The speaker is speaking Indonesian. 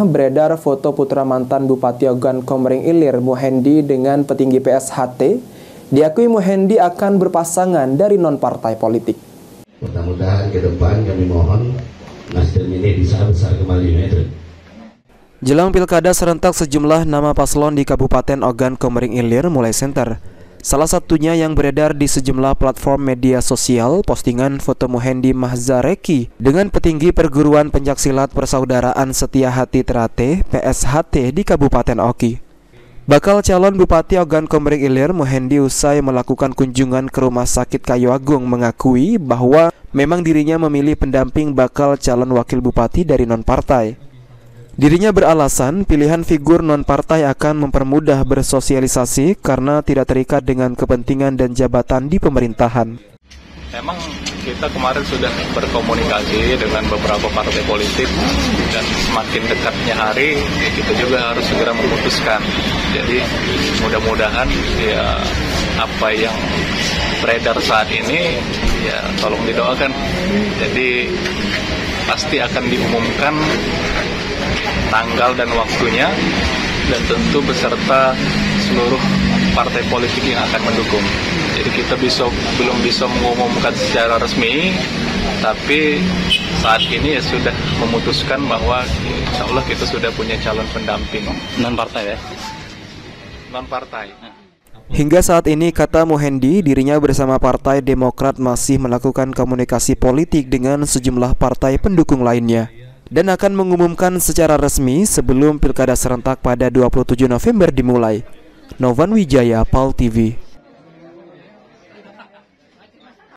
Beredar foto putra mantan Bupati Ogan Komering Ilir Muhendi dengan petinggi PSHT. Diakui Muhendi akan berpasangan dari non-partai politik. Mudah-mudahan ke depan kami mohon Nasdem ini bisa besar kembali. Jelang pilkada serentak, sejumlah nama paslon di Kabupaten Ogan Komering Ilir mulai senter. Salah satunya yang beredar di sejumlah platform media sosial, postingan foto Muhendi Mahzareki dengan petinggi perguruan pencaksilat Persaudaraan Setia Hati Terate (PSHT) di Kabupaten Oki. Bakal calon Bupati Ogan Komering Ilir Muhendi usai melakukan kunjungan ke Rumah Sakit Kayu Agung mengakui bahwa memang dirinya memilih pendamping bakal calon wakil bupati dari non-partai. Dirinya beralasan pilihan figur non-partai akan mempermudah bersosialisasi karena tidak terikat dengan kepentingan dan jabatan di pemerintahan. Memang kita kemarin sudah berkomunikasi dengan beberapa partai politik dan semakin dekatnya hari kita juga harus segera memutuskan. Jadi mudah-mudahan ya apa yang beredar saat ini ya tolong didoakan. Jadi pasti akan diumumkan tanggal dan waktunya dan tentu beserta seluruh partai politik yang akan mendukung. Jadi kita belum bisa mengumumkan secara resmi, tapi saat ini ya sudah memutuskan bahwa insya Allah kita sudah punya calon pendamping non-partai ya. Non-partai. Hingga saat ini, kata Muhendi, dirinya bersama Partai Demokrat masih melakukan komunikasi politik dengan sejumlah partai pendukung lainnya dan akan mengumumkan secara resmi sebelum pilkada serentak pada 27 November dimulai. Novan Wijaya, PAL TV.